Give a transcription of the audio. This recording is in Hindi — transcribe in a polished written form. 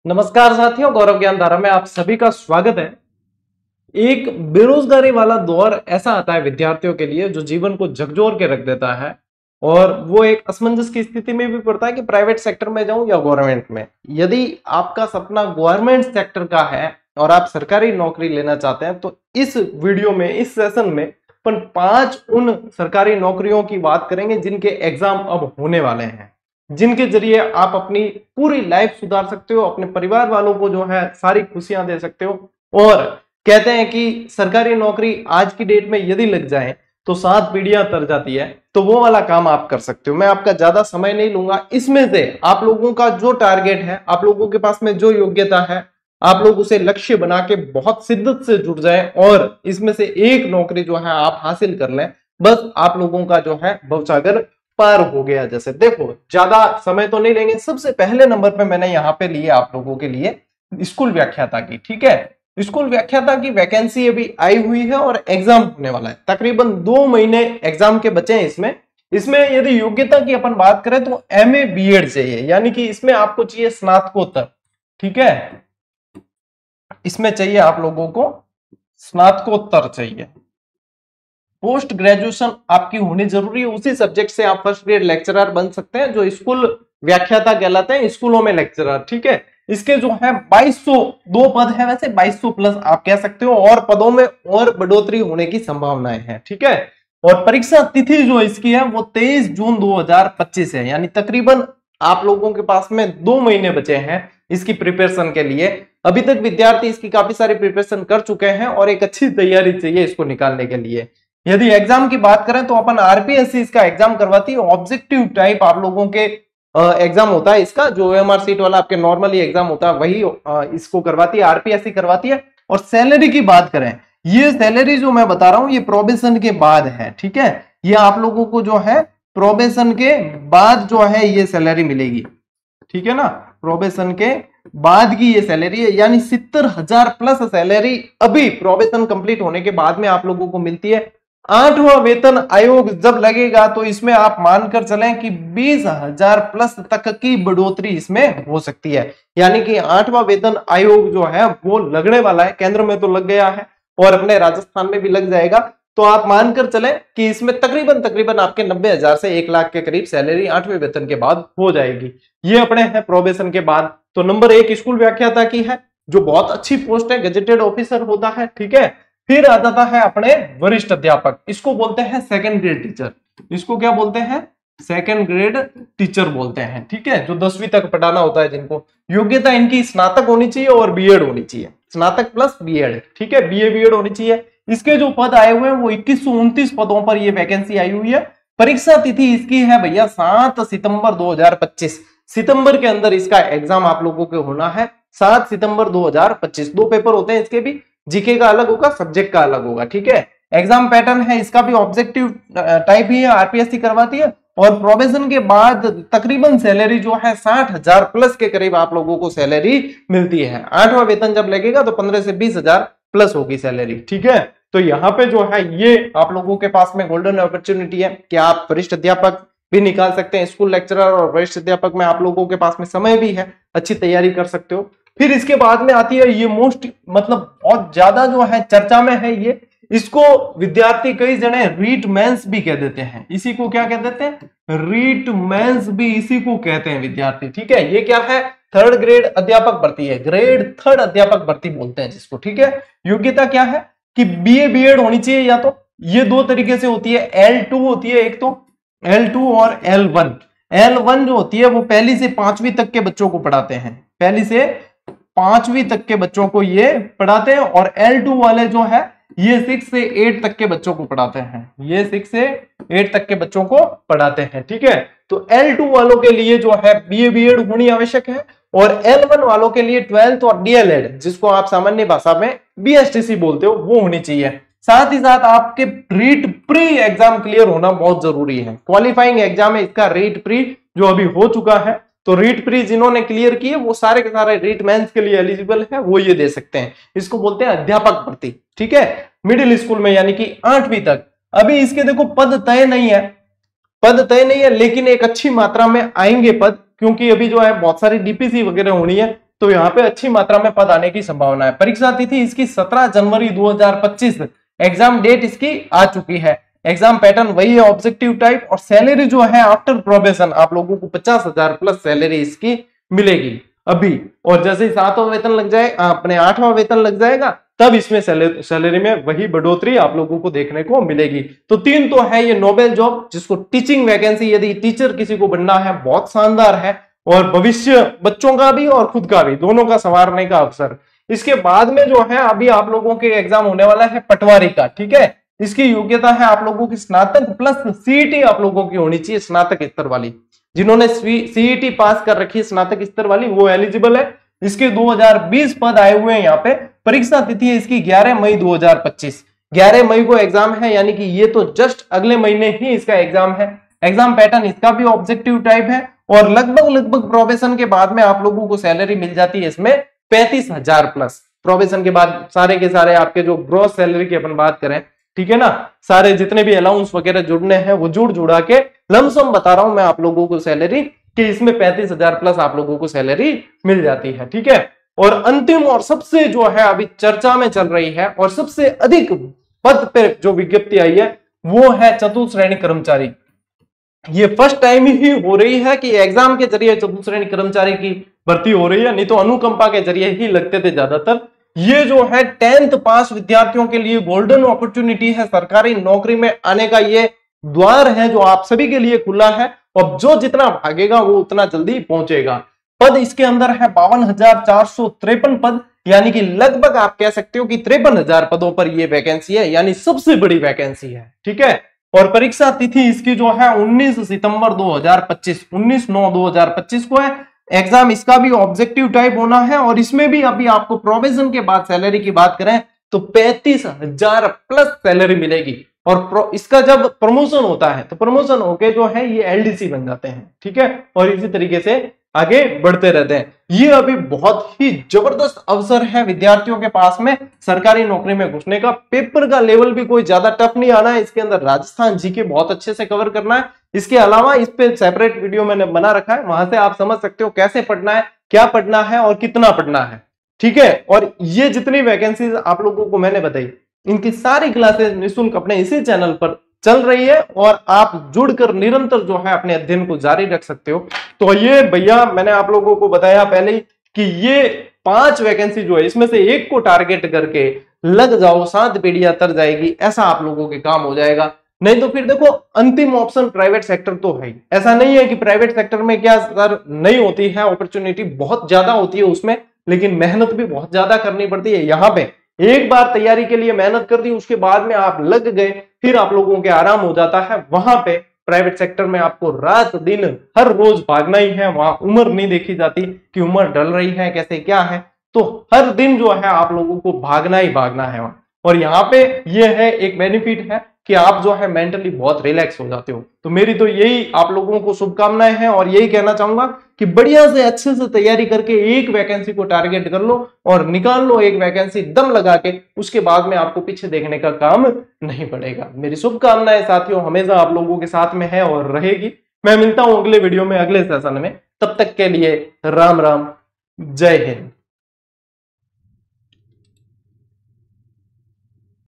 नमस्कार साथियों, गौरव ज्ञान धारा में आप सभी का स्वागत है। एक बेरोजगारी वाला दौर ऐसा आता है विद्यार्थियों के लिए जो जीवन को झकझोर के रख देता है और वो एक असमंजस की स्थिति में भी पड़ता है कि प्राइवेट सेक्टर में जाऊं या गवर्नमेंट में। यदि आपका सपना गवर्नमेंट सेक्टर का है और आप सरकारी नौकरी लेना चाहते हैं तो इस वीडियो में, इस सेशन में अपन 5 उन सरकारी नौकरियों की बात करेंगे जिनके एग्जाम अब होने वाले हैं, जिनके जरिए आप अपनी पूरी लाइफ सुधार सकते हो, अपने परिवार वालों को जो है सारी खुशियां दे सकते हो। और कहते हैं कि सरकारी नौकरी आज की डेट में यदि लग जाए तो 7 पीढ़ियां तर जाती है, तो वो वाला काम आप कर सकते हो। मैं आपका ज्यादा समय नहीं लूंगा। इसमें से आप लोगों का जो टारगेट है, आप लोगों के पास में जो योग्यता है, आप लोग उसे लक्ष्य बना के बहुत शिद्दत से जुट जाए और इसमें से एक नौकरी जो है आप हासिल कर लें। बस आप लोगों का जो है भवसागर पार हो गया। जैसे देखो, ज्यादा समय तो नहीं लेंगे। सबसे पहले नंबर पे मैंने यहाँ पे लिए आप लोगों के लिए स्कूल व्याख्याता की। ठीक है, स्कूल व्याख्याता की वैकेंसी अभी आई हुई है और एग्जाम होने वाला है। तकरीबन 2 महीने एग्जाम के बचे हैं इसमें यदि योग्यता की अपन बात करें तो MA BEd चाहिए, यानी कि इसमें आपको चाहिए स्नातकोत्तर। ठीक है, इसमें चाहिए आप लोगों को स्नातकोत्तर चाहिए। पोस्ट ग्रेजुएशन आपकी होनी जरूरी है। उसी सब्जेक्ट से आप फर्स्ट ग्रेड लेक्चरर बन सकते हैं, जो स्कूल व्याख्याता कहलाते हैं, स्कूलों में लेक्चरर। ठीक है, इसके जो है 2202 पद है, वैसे 2200 प्लस आप कह सकते हो, और पदों में और बढ़ोतरी होने की संभावनाएं हैं। ठीक है, और परीक्षा तिथि जो इसकी है वो 23 जून 2025 है, यानी तकरीबन आप लोगों के पास में 2 महीने बचे हैं इसकी प्रिपरेशन के लिए। अभी तक विद्यार्थी इसकी काफी सारी प्रिपरेशन कर चुके हैं और एक अच्छी तैयारी चाहिए इसको निकालने के लिए। यदि एग्जाम की बात करें तो अपन RPSC इसका एग्जाम करवाती है। ऑब्जेक्टिव टाइप आप लोगों के एग्जाम होता है इसका, जो OMR सीट वाला आपके नॉर्मली एग्जाम होता है वही इसको करवाती है, RPSC करवाती है। और सैलरी की बात करें, ये सैलरी जो मैं बता रहा हूं ये प्रोबेशन के बाद है। ठीक है, ये आप लोगों को जो है प्रोबेशन के बाद जो है ये सैलरी मिलेगी। ठीक है ना, प्रोबेशन के बाद की ये सैलरी है, यानी 70,000 प्लस सैलरी अभी प्रोबेशन कंप्लीट होने के बाद में आप लोगों को मिलती है। 8वां वेतन आयोग जब लगेगा तो इसमें आप मानकर चलें कि 20,000 प्लस तक की बढ़ोतरी इसमें हो सकती है। यानी कि 8वां वेतन आयोग जो है वो लगने वाला है। केंद्र में तो लग गया है और अपने राजस्थान में भी लग जाएगा। तो आप मानकर चलें कि इसमें तकरीबन आपके 90,000 से 1 लाख के करीब सैलरी 8वें वेतन के बाद हो जाएगी। ये अपने हैं प्रोबेशन के बाद। तो नंबर 1 स्कूल व्याख्याता की है, जो बहुत अच्छी पोस्ट है, गजेटेड ऑफिसर होता है। ठीक है, फिर आ जाता है अपने वरिष्ठ अध्यापक, इसको बोलते हैं सेकंड ग्रेड टीचर। इसको क्या बोलते हैं? सेकंड ग्रेड टीचर बोलते हैं। ठीक है, जो 10वीं तक पढ़ाना होता है, जिनको योग्यता इनकी स्नातक होनी चाहिए और BEd होनी चाहिए, स्नातक प्लस BEd। ठीक है, BA BEd होनी चाहिए। इसके जो पद आए हुए हैं वो 2129 पदों पर ये वैकेंसी आई हुई है। परीक्षा तिथि इसकी है भैया 7 सितंबर 2025। सितंबर के अंदर इसका एग्जाम आप लोगों को होना है। 7 सितंबर 2025। 2 पेपर होते हैं इसके भी, जीके का अलग होगा, सब्जेक्ट का अलग होगा। ठीक है, एग्जाम पैटर्न है इसका भी ऑब्जेक्टिव टाइप ही है, RPSC करवाती है। और प्रोबेशन के बाद तकरीबन सैलरी जो है 60,000 प्लस के करीब आप लोगों को सैलरी मिलती है। 8वां वेतन जब लगेगा तो 15 से 20,000 प्लस होगी सैलरी। ठीक है, तो यहाँ पे जो है ये आप लोगों के पास में गोल्डन अपॉर्चुनिटी है कि आप वरिष्ठ अध्यापक भी निकाल सकते हैं। स्कूल लेक्चरर और वरिष्ठ अध्यापक में आप लोगों के पास में समय भी है, अच्छी तैयारी कर सकते हो। फिर इसके बाद में आती है ये मोस्ट, मतलब बहुत ज्यादा जो है चर्चा में है ये, इसको विद्यार्थी कई जने रीट मेंस भी कह देते हैं। इसी को क्या कह देते हैं? रीट मेंस भी इसी को कहते हैं विद्यार्थी। ठीक है, ये क्या है? 3rd ग्रेड अध्यापक भर्ती है, ग्रेड 3rd अध्यापक भर्ती बोलते हैं जिसको। ठीक है, योग्यता क्या है कि BA BEd होनी चाहिए, या तो ये 2 तरीके से होती है। L2 होती है एक, तो L2 और L1। L1 जो होती है वो 1ली से 5वीं तक के बच्चों को पढ़ाते हैं, 1ली से 5वीं तक के बच्चों को ये पढ़ाते हैं। और L2 वाले जो है ये 6 से 8 तक के बच्चों को पढ़ाते हैं, ये 6 से 8 तक के बच्चों को पढ़ाते हैं। ठीक है, तो L2 वालों के लिए जो है BA BEd होनी आवश्यक है, और L1 वालों के लिए 12th और DLEd, जिसको आप सामान्य भाषा में BSTC बोलते हो, वो होनी चाहिए। साथ ही साथ आपके रीट प्री एग्जाम क्लियर होना बहुत जरूरी है। क्वालिफाइंग एग्जाम है इसका रीट प्री, जो अभी हो चुका है। तो रीट प्री जिन्होंने क्लियर किए वो सारे के सारे रीट मेंस के लिए एलिजिबल है, वो ये दे सकते हैं। इसको बोलते हैं अध्यापक भर्ती। ठीक है, मिडिल स्कूल में, यानी कि 8वीं तक। अभी इसके देखो पद तय नहीं है, पद तय नहीं है, लेकिन एक अच्छी मात्रा में आएंगे पद, क्योंकि अभी जो है बहुत सारी DPC वगैरह होनी है। तो यहाँ पे अच्छी मात्रा में पद आने की संभावना है। परीक्षा तिथि इसकी 17 जनवरी 2025, एग्जाम डेट इसकी आ चुकी है। एग्जाम पैटर्न वही है, ऑब्जेक्टिव टाइप, और सैलरी जो है आफ्टर प्रोबेशन आप लोगों को 50,000 प्लस सैलरी इसकी मिलेगी अभी। और जैसे ही 7वां वेतन लग जाए, अपने 8वां वेतन लग जाएगा, तब इसमें सैलरी में वही बढ़ोतरी आप लोगों को देखने को मिलेगी। तो 3 तो है ये नोबेल जॉब, जिसको टीचिंग वैकेंसी, यदि टीचर किसी को बनना है, बहुत शानदार है, और भविष्य बच्चों का भी और खुद का भी, दोनों का संवारने का अवसर। इसके बाद में जो है अभी आप लोगों के एग्जाम होने वाला है पटवारी का, ठीक है। इसकी योग्यता है आप लोगों की स्नातक प्लस सीईटी आप लोगों की होनी चाहिए, स्नातक स्तर वाली। जिन्होंने सीईटी पास कर रखी है स्नातक स्तर वाली, वो एलिजिबल है। इसके 2020 पद आए हुए हैं यहाँ पे। परीक्षा तिथि है इसकी 11 मई 2025, 11 मई को एग्जाम है, यानी कि ये तो जस्ट अगले महीने ही इसका एग्जाम है। एग्जाम पैटर्न इसका भी ऑब्जेक्टिव टाइप है, और लगभग प्रोबेशन के बाद में आप लोगों को सैलरी मिल जाती है इसमें 35,000 प्लस। प्रोबेशन के बाद सारे के सारे आपके जो ग्रॉस सैलरी की अपन बात करें, ठीक है ना, सारे जितने भी अलाउंस वगैरह जुड़ने हैं वो जुड़ा के लमसम बता रहा हूं मैं आप लोगों को सैलरी, कि इसमें 35,000 प्लस आप लोगों को सैलरी मिल जाती है, ठीक है। और अंतिम और सबसे जो है अभी चर्चा में चल रही है और सबसे अधिक पद पे जो विज्ञप्ति आई है, वो है चतुर्थ श्रेणी कर्मचारी। ये फर्स्ट टाइम ही हो रही है कि एग्जाम के जरिए चतुर्थ श्रेणी कर्मचारी की भर्ती हो रही है, नहीं तो अनुकंपा के जरिए ही लगते थे ज्यादातर। ये जो है 10th पास विद्यार्थियों के लिए गोल्डन अपॉर्चुनिटी है, सरकारी नौकरी में आने का ये द्वार है जो आप सभी के लिए खुला है, और जो जितना भागेगा वो उतना जल्दी पहुंचेगा। पद इसके अंदर है 52,453 पद, यानी कि लगभग आप कह सकते हो कि 53,000 पदों पर ये वैकेंसी है, यानी सबसे बड़ी वैकेंसी है, ठीक है। और परीक्षा तिथि इसकी जो है 19 सितंबर 2025, 19/9/2025 को है। एग्जाम इसका भी ऑब्जेक्टिव टाइप होना है, और इसमें भी अभी आपको प्रोविजन के बाद सैलरी की बात करें तो 35,000 प्लस सैलरी मिलेगी। और इसका जब प्रमोशन होता है तो प्रमोशन होके जो है ये एलडीसी बन जाते हैं, ठीक है, और इसी तरीके से आगे बढ़ते रहते हैं। ये अभी बहुत ही जबरदस्त अवसर है विद्यार्थियों के पास में सरकारी नौकरी में घुसने का। पेपर का लेवल भी कोई ज्यादा टफ नहीं आना है, इसके अंदर राजस्थान जीके बहुत अच्छे से कवर करना है। इसके अलावा इस पे सेपरेट वीडियो मैंने बना रखा है, वहां से आप समझ सकते हो कैसे पढ़ना है, क्या पढ़ना है और कितना पढ़ना है, ठीक है। और ये जितनी वैकेंसीज आप लोगों को मैंने बताई, इनकी सारी क्लासेस निःशुल्क अपने इसी चैनल पर चल रही है, और आप जुड़कर निरंतर जो है अपने अध्ययन को जारी रख सकते हो। तो ये भैया मैंने आप लोगों को बताया पहले ही कि ये 5 वैकेंसी जो है इसमें से एक को टारगेट करके लग जाओ, 7 पीढ़ियां तर जाएगी, ऐसा आप लोगों के काम हो जाएगा। नहीं तो फिर देखो अंतिम ऑप्शन प्राइवेट सेक्टर तो है ही। ऐसा नहीं है कि प्राइवेट सेक्टर में क्या सर नहीं होती है, अपॉर्चुनिटी बहुत ज्यादा होती है उसमें, लेकिन मेहनत भी बहुत ज्यादा करनी पड़ती है। यहाँ पे एक बार तैयारी के लिए मेहनत कर दी, उसके बाद में आप लग गए, फिर आप लोगों के आराम हो जाता है। वहां पे प्राइवेट सेक्टर में आपको रात दिन हर रोज भागना ही है, वहां उम्र नहीं देखी जाती कि उम्र ढल रही है कैसे क्या है, तो हर दिन जो है आप लोगों को भागना ही भागना है वहां। और यहाँ पे ये है एक बेनिफिट है कि आप जो है मेंटली बहुत रिलैक्स हो जाते हो। तो मेरी तो यही आप लोगों को शुभकामनाएं हैं, और यही कहना चाहूंगा कि बढ़िया से अच्छे से तैयारी करके एक वैकेंसी को टारगेट कर लो और निकाल लो एक वैकेंसी दम लगा के, उसके बाद में आपको पीछे देखने का काम नहीं पड़ेगा। मेरी शुभकामनाएं साथियों हमेशा आप लोगों के साथ में है और रहेगी। मैं मिलता हूं अगले वीडियो में अगले सेशन में, तब तक के लिए राम राम, जय हिंद।